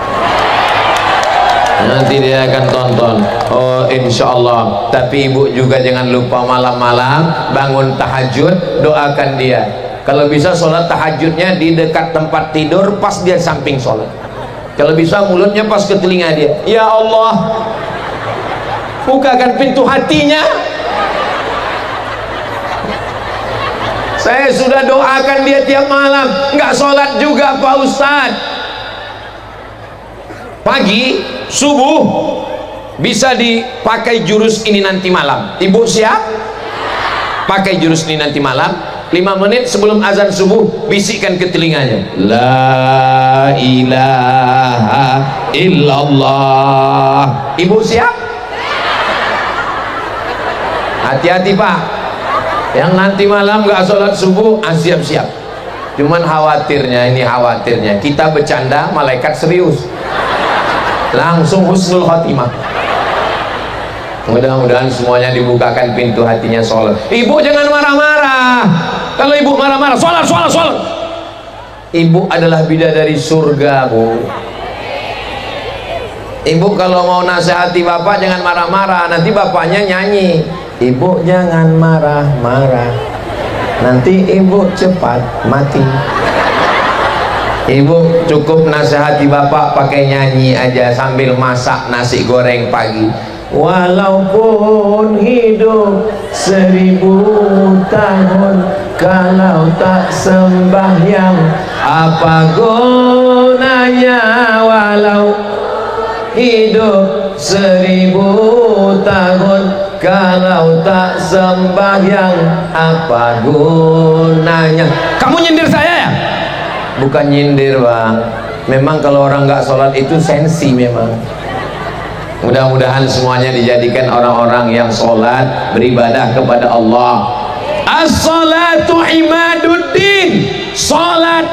Nanti dia akan tonton. Oh insya Allah. Tapi ibu juga jangan lupa malam-malam bangun tahajud, doakan dia. Kalau bisa sholat tahajudnya di dekat tempat tidur, pas dia samping sholat. Kalau bisa mulutnya pas ke telinga dia. Ya Allah, bukakan pintu hatinya. Saya sudah doakan dia tiap malam, nggak sholat juga Pak Ustadz. Pagi, subuh, bisa dipakai jurus ini nanti malam. Ibu siap? Pakai jurus ini nanti malam. 5 menit sebelum azan subuh, bisikkan ke telinganya, La ilaha illallah. Ibu siap? Hati-hati Pak, yang nanti malam gak sholat subuh, siap-siap. Cuman khawatirnya, ini khawatirnya kita bercanda, malaikat serius, langsung husnul khotimah. Mudah-mudahan semuanya dibukakan pintu hatinya sholat. Ibu jangan marah-marah. Kalau ibu marah-marah, sholat. Ibu adalah bidadari surga, Bu. Ibu kalau mau nasihati bapak jangan marah-marah, nanti bapaknya nyanyi, ibu jangan marah-marah, nanti ibu cepat mati. Ibu cukup nasihati bapak pakai nyanyi aja sambil masak nasi goreng pagi. Walaupun hidup 1000 tahun, kalau tak sembahyang apa gunanya? Walau hidup 1000 tahun, kalau tak sembahyang apa gunanya? Kamu nyindir saya ya? Bukan nyindir Bang, memang kalau orang nggak sholat itu sensi memang. Mudah-mudahan semuanya dijadikan orang-orang yang sholat, beribadah kepada Allah. As-salatu imaduddin, sholat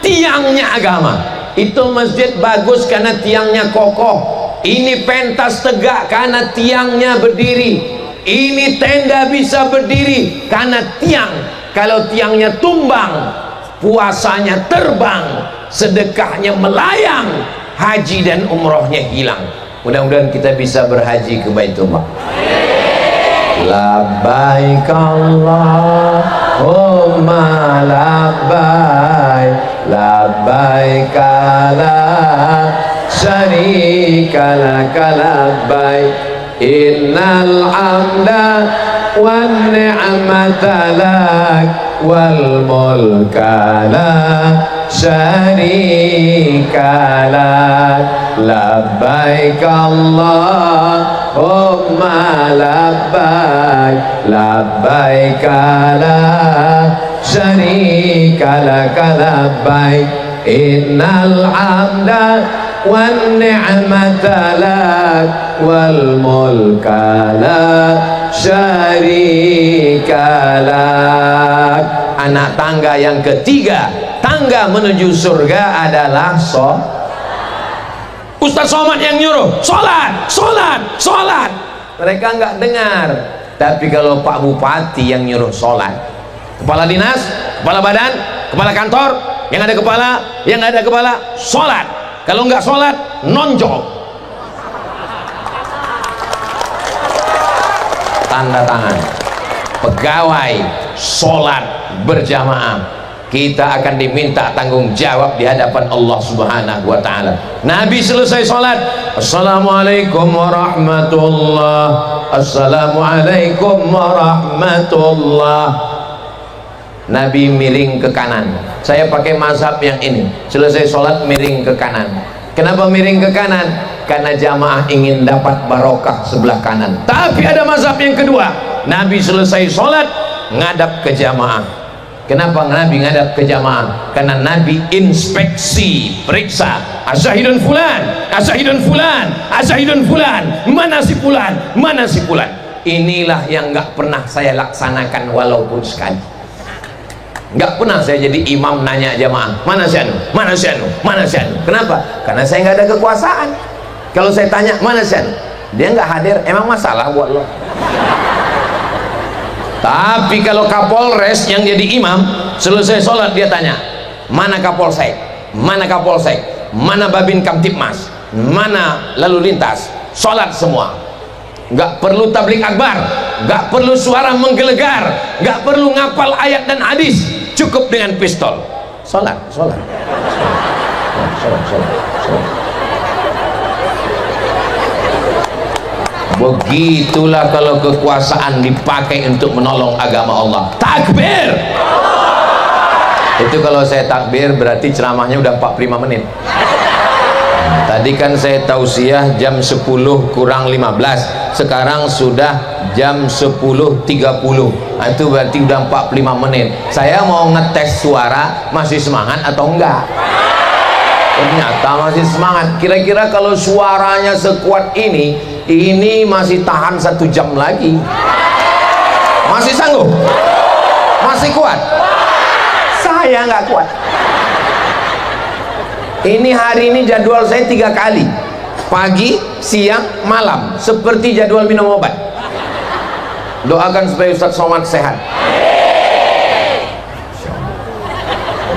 tiangnya agama. Itu masjid bagus karena tiangnya kokoh. Ini pentas tegak karena tiangnya berdiri. Ini tenda bisa berdiri karena tiang. Kalau tiangnya tumbang, puasanya terbang, sedekahnya melayang, haji dan umrohnya hilang. Mudah-mudahan kita bisa berhaji ke Baitullah. Labbaik Allahumma labbaik, labbaik la syarika laka labbaik, innal hamda wan ni'mata lak wal mulka la syarika lak. Labbaik Allahumma labbaik, labbaik la syarika laka labbaik, innal hamda wan ni'mata lak wal mulka la syarika lak. Anak tangga yang ketiga, tangga menuju surga adalah Ustaz Somad yang nyuruh sholat, sholat, sholat. Mereka nggak dengar. Tapi kalau Pak Bupati yang nyuruh sholat, kepala dinas, kepala badan, kepala kantor, yang ada kepala, sholat. Kalau nggak sholat, nonjok, tanda tangan. Pegawai sholat berjamaah, kita akan diminta tanggung jawab di hadapan Allah Subhanahu wa ta'ala. Nabi selesai sholat, assalamualaikum warahmatullah, assalamualaikum warahmatullah. Nabi miring ke kanan. Saya pakai mazhab yang ini, selesai sholat miring ke kanan. Kenapa miring ke kanan? Karena jamaah ingin dapat barokah sebelah kanan. Tapi ada mazhab yang kedua, Nabi selesai sholat ngadap ke jamaah. Kenapa Nabi ngadap ke jamaah? Karena Nabi inspeksi, periksa, asyahidun fulan, asyahidun fulan, asyahidun fulan, mana si fulan, mana si fulan. Inilah yang nggak pernah saya laksanakan walaupun sekali. Nggak pernah saya jadi imam nanya jamaah, mana si anu, mana si anu, mana si anu. Kenapa? Karena saya nggak ada kekuasaan. Kalau saya tanya mana si anu, dia nggak hadir, emang masalah buat lo. Tapi kalau Kapolres yang jadi imam, selesai sholat dia tanya, mana Kapolsek, mana Kapolsek, mana Babin Kamtipmas, mana lalu lintas, sholat semua. Nggak perlu tablik akbar, nggak perlu suara menggelegar, nggak perlu ngapal ayat dan hadis, cukup dengan pistol. Sholat, sholat, sholat, sholat, sholat. Begitulah kalau kekuasaan dipakai untuk menolong agama Allah. Takbir. Itu kalau saya takbir berarti ceramahnya udah 45 menit. Tadi kan saya tausiah jam 10 kurang 15, sekarang sudah jam 10.30. Nah, itu berarti udah 45 menit. Saya mau ngetes suara masih semangat atau enggak. Ternyata masih semangat. Kira-kira kalau suaranya sekuat ini masih tahan 1 jam lagi. Masih sanggup? Masih kuat? Saya nggak kuat. Ini hari ini jadwal saya 3 kali, pagi, siang, malam, seperti jadwal minum obat. Doakan supaya Ustaz Somad sehat.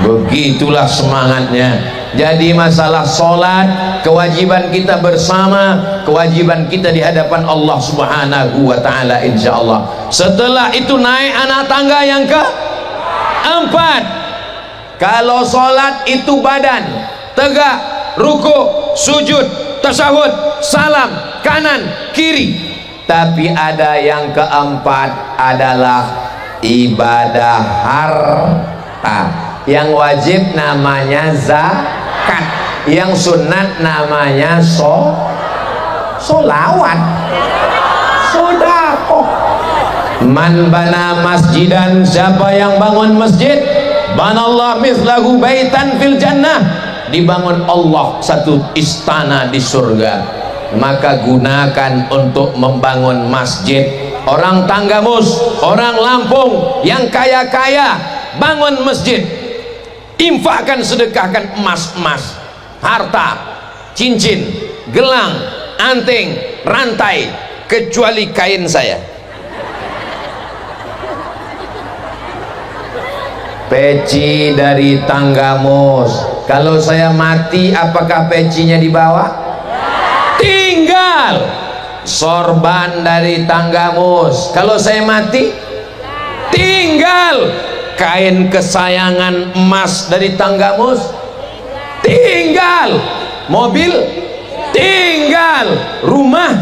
Begitulah semangatnya. Jadi masalah sholat, kewajiban kita bersama, kewajiban kita di hadapan Allah Subhanahu wa ta'ala, insya Allah. Setelah itu naik anak tangga yang keempat. Kalau sholat itu badan tegak, ruku, sujud, tasyahud, salam, kanan, kiri. Tapi ada yang keempat adalah ibadah harta. Yang wajib namanya zakat, yang sunat namanya solawat, sodakoh. Man bana masjidan, siapa yang bangun masjid, banallah mislahu baitan fil jannah, dibangun Allah satu istana di surga. Maka gunakan untuk membangun masjid. Orang Tanggamus, orang Lampung yang kaya-kaya bangun masjid, infakkan, sedekahkan emas-emas, harta, cincin, gelang, anting, rantai, kecuali kain saya. Peci dari Tanggamus. Kalau saya mati, apakah pecinya dibawa? Tinggal. Sorban dari Tanggamus. Kalau saya mati, tinggal. Kain kesayangan emas dari Tanggamus, tinggal. Mobil, tinggal. Rumah,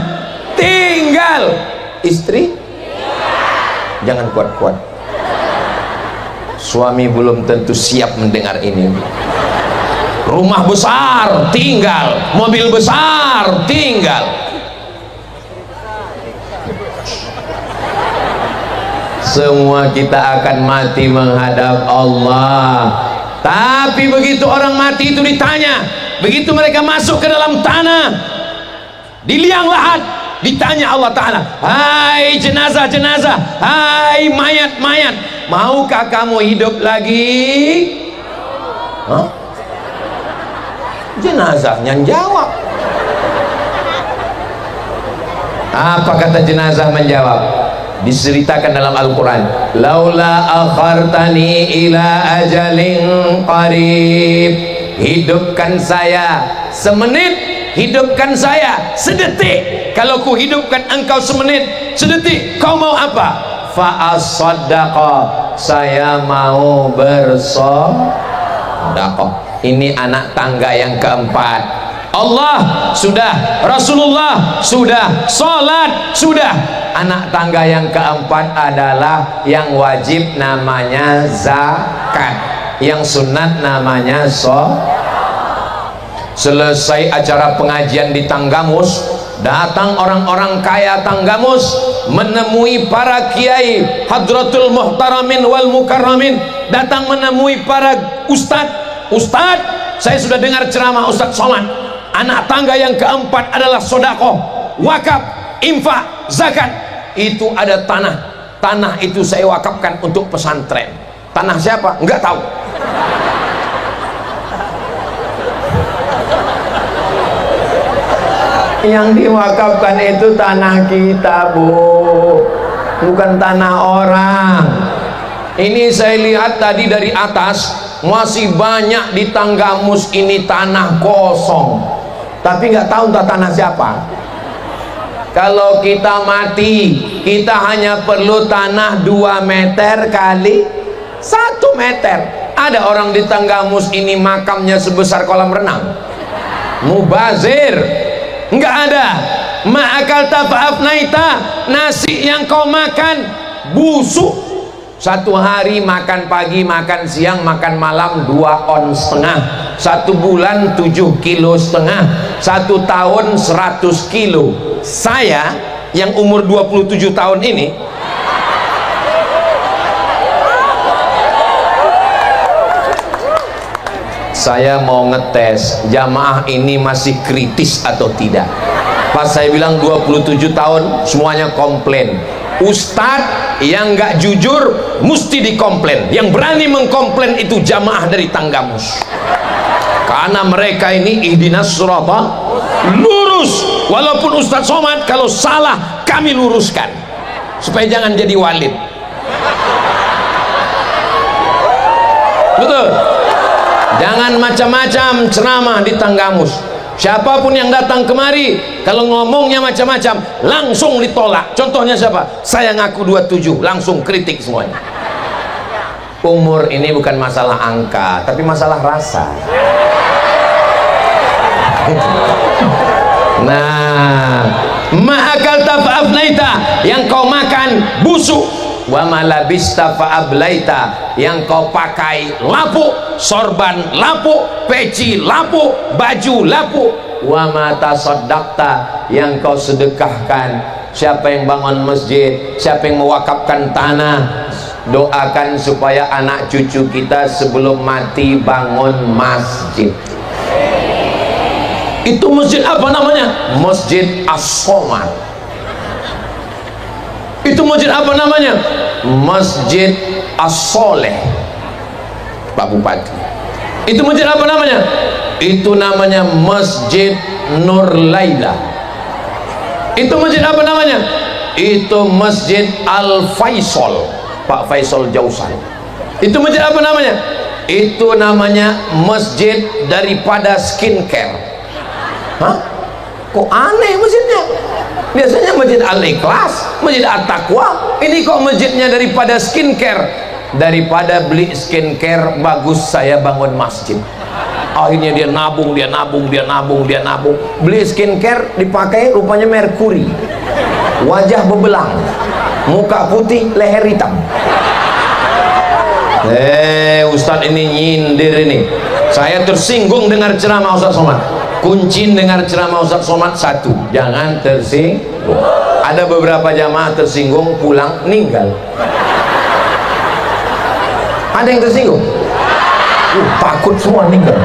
tinggal. Istri, jangan kuat-kuat. Suami belum tentu siap mendengar ini. Rumah besar, tinggal. Mobil besar, tinggal. Semua kita akan mati menghadap Allah. Tapi begitu orang mati itu ditanya, begitu mereka masuk ke dalam tanah, di liang lahat, ditanya Allah Ta'ala, hai jenazah-jenazah, hai mayat-mayat, maukah kamu hidup lagi? Hah? Jenazahnya jawab. Apa kata jenazah menjawab? Diceritakan dalam Al-Quran, laula akhartani ila ajalin qarib, hidupkan saya semenit, hidupkan saya sedetik. Kalau ku hidupkan engkau semenit, sedetik, kau mau apa? Fa as-sadaqah, saya mau bersedekah. Ini anak tangga yang keempat. Allah sudah, Rasulullah sudah, salat sudah. Anak tangga yang keempat adalah yang wajib namanya zakat, yang sunat namanya Selesai acara pengajian di Tanggamus, datang orang-orang kaya Tanggamus menemui para kiai Hadratul Muhtaramin wal Mukarramin, datang menemui para ustadz. Ustadz, saya sudah dengar ceramah Ustadz Somad, anak tangga yang keempat adalah sodakoh, wakaf, infak, zakat. Itu ada tanah itu saya wakafkan untuk pesantren. Tanah siapa? Enggak tahu. Yang diwakafkan itu tanah kita, Bu, bukan tanah orang. Ini saya lihat tadi dari atas, masih banyak di Tanggamus ini tanah kosong, tapi nggak tahu entah tanah siapa. Kalau kita mati, kita hanya perlu tanah 2 meter kali 1 meter. Ada orang di Tanggamus ini makamnya sebesar kolam renang. Mubazir, nggak ada. Ma'akal tafa'afnaita, nasi yang kau makan busuk. Satu hari makan pagi, makan siang, makan malam 2,5 on. 1 bulan 7,5 kilo. 1 tahun 100 kilo. Saya yang umur 27 tahun ini, saya mau ngetes jamaah ini masih kritis atau tidak. Pas saya bilang 27 tahun, semuanya komplain. Ustadz yang nggak jujur mesti dikomplain. Yang berani mengkomplain itu jamaah dari Tanggamus, karena mereka ini ihdinas sirata lurus. Walaupun Ustadz Somad kalau salah kami luruskan supaya jangan jadi walid. Betul? Jangan macam-macam ceramah di Tanggamus. Siapapun yang datang kemari, kalau ngomongnya macam-macam langsung ditolak. Contohnya siapa? Saya ngaku 27, langsung kritik semuanya. Umur ini bukan masalah angka, tapi masalah rasa. Nah, ma'akal tafa'afnaita, yang kau makan busuk. Wa malabista fa'ablaita, yang kau pakai lapuk, sorban lapuk, peci lapuk, baju lapuk. Wa mata soddakta, yang kau sedekahkan. Siapa yang bangun masjid, siapa yang mewakafkan tanah, doakan supaya anak cucu kita sebelum mati bangun masjid. Itu masjid apa namanya? Masjid As-Somad. Itu masjid apa namanya? Masjid As-Soleh, Pak Bupati. Itu masjid apa namanya? Itu namanya Masjid Nur Laila. Itu masjid apa namanya? Itu Masjid Al-Faisal, Pak Faisal Jausan. Itu masjid apa namanya? Itu namanya masjid daripada skincare. Hah? Kok aneh masjidnya? Biasanya masjid Al-Ikhlas, masjid At-Taqwa. Ini kok masjidnya daripada skincare? Daripada beli skincare bagus saya bangun masjid. Akhirnya dia nabung, dia nabung, dia nabung, dia nabung. Beli skincare dipakai rupanya merkuri. Wajah bebelang, muka putih, leher hitam. Ustadz ini nyindir ini. Saya tersinggung dengar ceramah Ustadz Somad. Kunci dengar ceramah Ustadz Somad satu, jangan tersinggung. Ada beberapa jamaah tersinggung, pulang meninggal. Ada yang tersinggung, takut semua meninggal.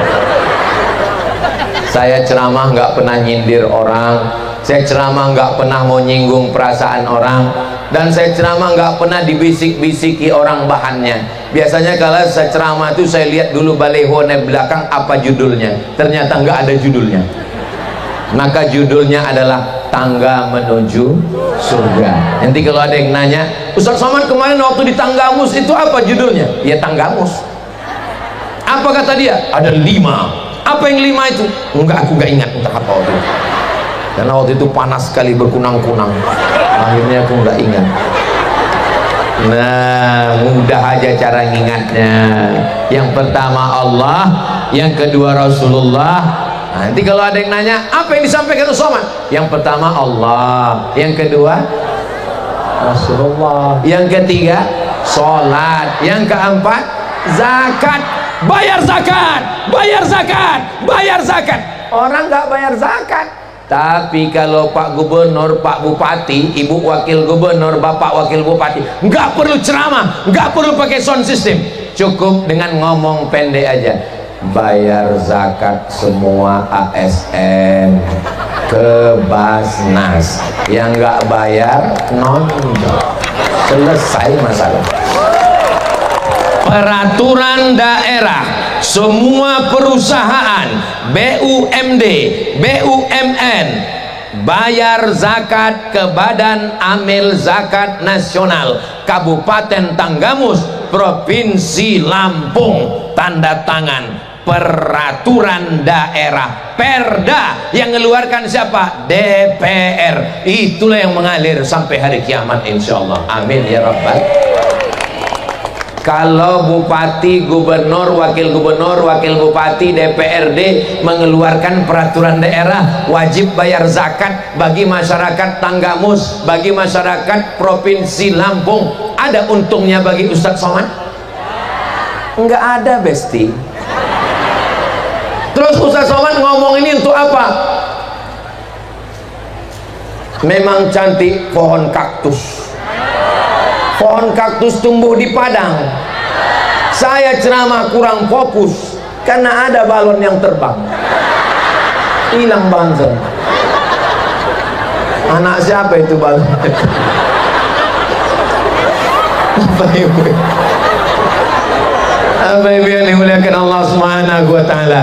Saya ceramah nggak pernah nyindir orang, saya ceramah nggak pernah mau nyinggung perasaan orang, dan saya ceramah nggak pernah dibisik-bisiki orang bahannya. Biasanya kalau saya ceramah itu saya lihat dulu baleho di belakang apa judulnya, ternyata nggak ada judulnya. Maka judulnya adalah Tangga Menuju Surga. Nanti kalau ada yang nanya, Ustaz Somad kemarin waktu di Tanggamus itu apa judulnya? Ya Tanggamus. Apa kata dia? Ada 5. Apa yang 5 itu? Enggak, aku nggak ingat entah apa waktu itu. Karena waktu itu panas sekali, berkunang-kunang. Akhirnya aku nggak ingat. Nah, mudah aja cara ngingatnya. Yang pertama Allah, yang kedua Rasulullah. Nanti kalau ada yang nanya, apa yang disampaikan Somad? Yang pertama Allah, yang kedua Rasulullah, yang ketiga sholat, yang keempat zakat. Bayar zakat, bayar zakat, bayar zakat. Orang nggak bayar zakat. Tapi kalau Pak Gubernur, Pak Bupati, Ibu Wakil Gubernur, Bapak Wakil Bupati, nggak perlu ceramah, nggak perlu pakai sound system, cukup dengan ngomong pendek aja. Bayar zakat semua ASN ke Basnas, yang nggak bayar nonjol. Selesai masalah. Peraturan daerah, semua perusahaan BUMD, BUMN bayar zakat ke Badan Amil Zakat Nasional Kabupaten Tanggamus, Provinsi Lampung. Tanda tangan peraturan daerah, Perda, yang mengeluarkan siapa? DPR. Itulah yang mengalir sampai hari kiamat insyaallah. Amin ya rabbal. Kalau bupati, gubernur, wakil bupati, DPRD mengeluarkan peraturan daerah, wajib bayar zakat bagi masyarakat Tanggamus, bagi masyarakat Provinsi Lampung. Ada untungnya bagi Ustadz Somad? Enggak ada, Besti. Terus Ustadz Somad ngomong ini untuk apa? Memang cantik pohon kaktus. Pohon kaktus tumbuh di padang. Saya ceramah kurang fokus karena ada balon yang terbang, hilang bangsa. Anak siapa itu balon? Apa ibu yang dimuliakan Allah Subhanahu wa Ta'ala?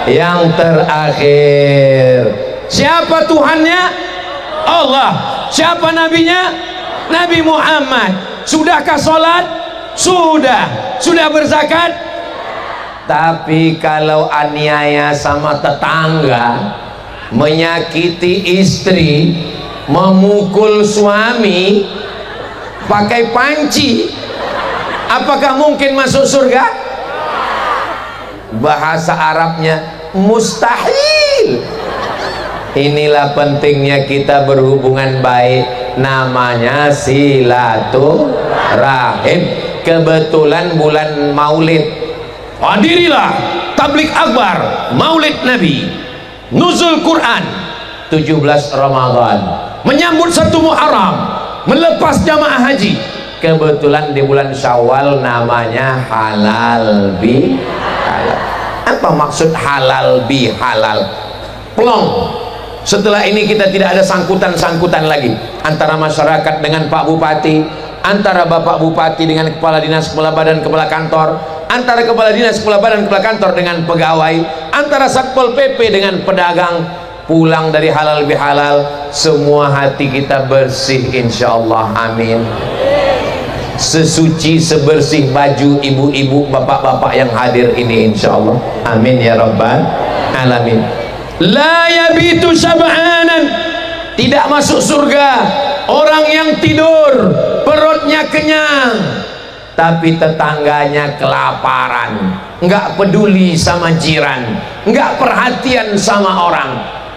Yang terakhir, siapa Tuhannya? Allah. Siapa nabinya? Nabi Muhammad. Sudahkah sholat? Sudah berzakat? Tapi kalau aniaya sama tetangga, menyakiti istri, memukul suami pakai panci, apakah mungkin masuk surga? Bahasa Arabnya mustahil. Inilah pentingnya kita berhubungan baik, namanya silaturahim. Kebetulan bulan Maulid, hadirilah tablik akbar Maulid Nabi, nuzul Quran 17 Ramadan, menyambut 1 Muharram, melepas jamaah haji. Kebetulan di bulan Syawal namanya halal bi halal. Apa maksud halal bi halal? Plong. Setelah ini kita tidak ada sangkutan-sangkutan lagi antara masyarakat dengan Pak Bupati, antara Bapak Bupati dengan Kepala Dinas, Kepala Badan, Kepala Kantor, antara Kepala Dinas, Kepala Badan, Kepala Kantor dengan pegawai, antara Satpol PP dengan pedagang. Pulang dari halal bihalal, semua hati kita bersih insyaallah. Amin. Sesuci sebersih baju ibu-ibu, bapak-bapak yang hadir ini insyaallah. Amin ya rabbal alamin. La yabitu syab'anan, tidak masuk surga orang yang tidur perutnya kenyang tapi tetangganya kelaparan, nggak peduli sama jiran, nggak perhatian sama orang.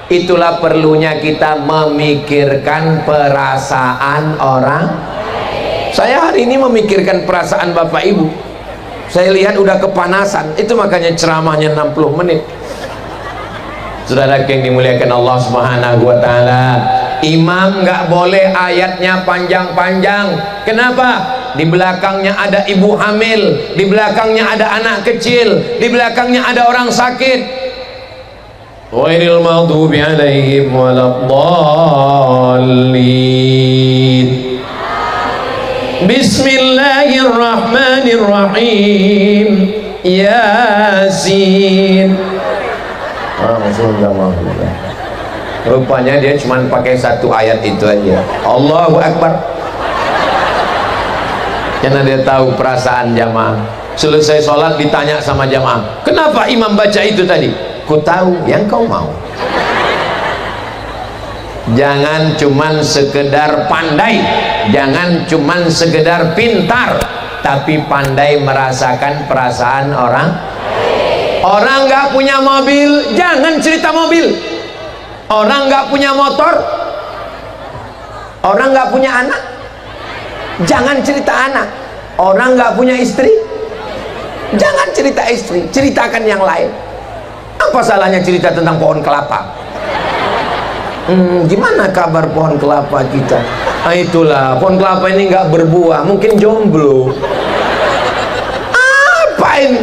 Itulah perlunya kita memikirkan perasaan orang. Saya hari ini memikirkan perasaan Bapak Ibu. Saya lihat udah kepanasan, itu makanya ceramahnya 60 menit. Saudara yang dimuliakan Allah Subhanahu wa Ta'ala, imam nggak boleh ayatnya panjang-panjang. Kenapa? Di belakangnya ada ibu hamil, di belakangnya ada anak kecil, di belakangnya ada orang sakit. ghairil maghdubi 'alaihim waladdallin. Bismillahirrahmanirrahim. Yasin. Rupanya dia cuma pakai satu ayat itu aja. Allahu Akbar. Karena dia tahu perasaan jamaah. Selesai sholat ditanya sama jamaah, kenapa imam baca itu tadi? Ku tahu yang kau mau. Jangan cuman sekedar pandai, jangan cuman sekedar pintar, tapi pandai merasakan perasaan orang. Orang nggak punya mobil, jangan cerita mobil. Orang nggak punya motor, orang nggak punya anak, jangan cerita anak. Orang nggak punya istri, jangan cerita istri, ceritakan yang lain. Apa salahnya cerita tentang pohon kelapa? Gimana kabar pohon kelapa kita? Nah, itulah pohon kelapa ini nggak berbuah, mungkin jomblo. Apa ini?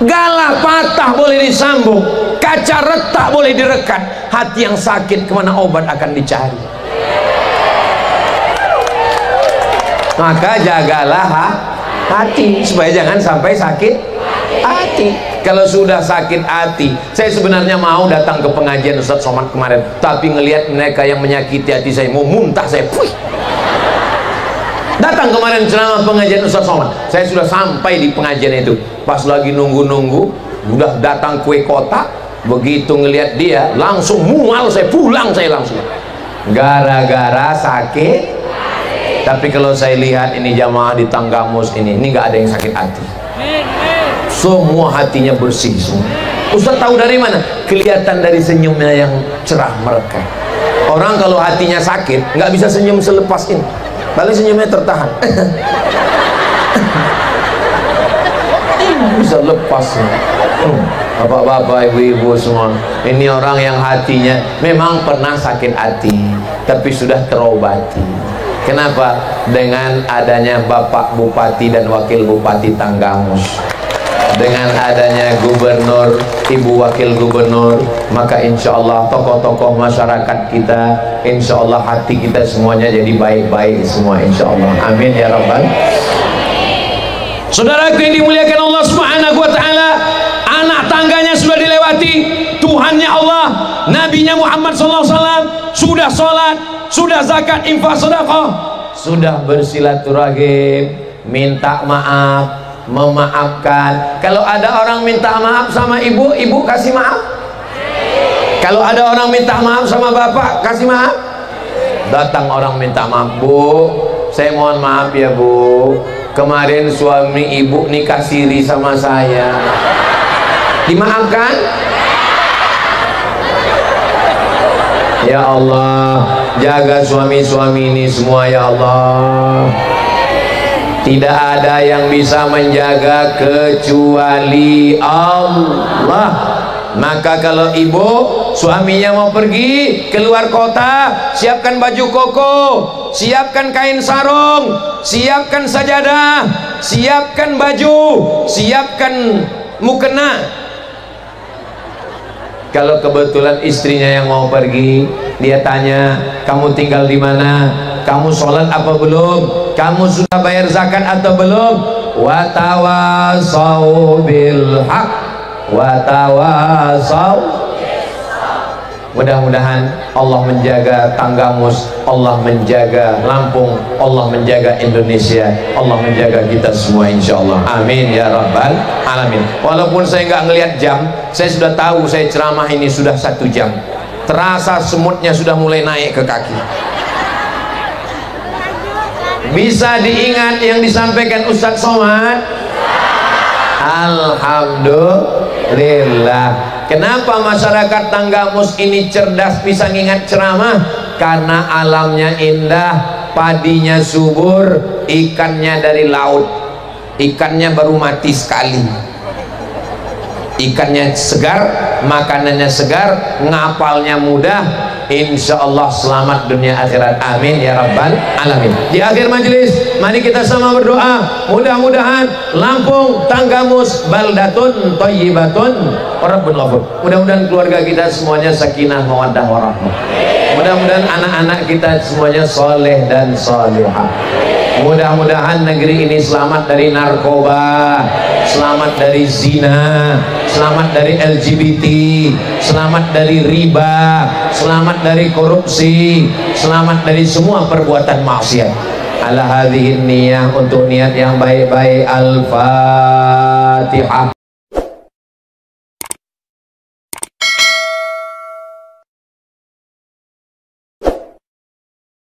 Galah patah boleh disambung, kaca retak boleh direkat, hati yang sakit kemana obat akan dicari. Maka jagalah hati supaya jangan sampai sakit hati. Kalau sudah sakit hati, saya sebenarnya mau datang ke pengajian Ustadz Somad kemarin, tapi ngelihat mereka yang menyakiti hati saya, mau muntah saya. Datang kemarin ceramah pengajian Ustadz Somad, saya sudah sampai di pengajian itu, pas lagi nunggu-nunggu, udah datang kue kotak, begitu ngelihat dia, langsung mual saya, pulang saya langsung, gara-gara sakit. Tapi kalau saya lihat ini jamaah di Tanggamus ini nggak ada yang sakit hati, semua hatinya bersih semua. Ustaz tahu dari mana? Kelihatan dari senyumnya yang cerah mereka. Orang kalau hatinya sakit nggak bisa senyum selepas ini, paling senyumnya tertahan. Bisa lepas. Bapak-bapak, ibu-ibu semua, ini orang yang hatinya memang pernah sakit hati, tapi sudah terobati. Kenapa? Dengan adanya Bapak Bupati dan Wakil Bupati Tanggamus, dengan adanya Gubernur, Ibu Wakil Gubernur, maka insya Allah tokoh-tokoh masyarakat kita, insya Allah hati kita semuanya jadi baik-baik semua, insya Allah. Amin ya Rabbal. Saudaraku yang dimuliakan Allah Subhanahu wa Ta'ala, anak tangganya sudah dilewati, Tuhannya Allah, Nabinya Muhammad SAW sudah sholat, sudah zakat, infak, sedekah, sudah bersilaturahim, minta maaf, memaafkan. Kalau ada orang minta maaf sama ibu, ibu kasih maaf. Kalau ada orang minta maaf sama bapak, kasih maaf. Datang orang minta maaf, Bu, saya mohon maaf ya Bu, kemarin suami ibu nikah siri sama saya. Dimaafkan? Ya Allah, jaga suami-suami ini semua ya Allah. Tidak ada yang bisa menjaga kecuali Allah. Maka kalau ibu suaminya mau pergi keluar kota, siapkan baju koko, siapkan kain sarung, siapkan sajadah, siapkan baju, siapkan mukena. Kalau kebetulan istrinya yang mau pergi, dia tanya, kamu tinggal di mana? Kamu sholat apa belum? Kamu sudah bayar zakat atau belum? Wa tawasau bil haq wa tawasau. Mudah-mudahan Allah menjaga Tanggamus, Allah menjaga Lampung, Allah menjaga Indonesia, Allah menjaga kita semua insyaallah. Amin ya rabbal alamin. Walaupun saya nggak ngelihat jam, saya sudah tahu saya ceramah ini sudah 1 jam. Terasa semutnya sudah mulai naik ke kaki. Bisa diingat yang disampaikan Ustadz Somad? Alhamdulillah. Kenapa masyarakat Tanggamus ini cerdas bisa ngingat ceramah? Karena alamnya indah, padinya subur, ikannya dari laut. Ikannya baru mati sekali. ikannya segar, makanannya segar, ngapalnya mudah, insya Allah selamat dunia akhirat. Amin ya rabbal alamin. Di akhir majelis mari kita sama berdoa, mudah-mudahan Lampung, Tanggamus baldatun thayyibatun rabbun ghafur. Mudah-mudahan keluarga kita semuanya sakinah mawaddah warahmah. Mudah-mudahan anak-anak kita semuanya soleh dan solehah. Mudah-mudahan negeri ini selamat dari narkoba, selamat dari zina, selamat dari LGBT, selamat dari riba, selamat dari korupsi, selamat dari semua perbuatan maksiat. Ala hadhihi niyah, untuk niat yang baik-baik. Al-Fatihah.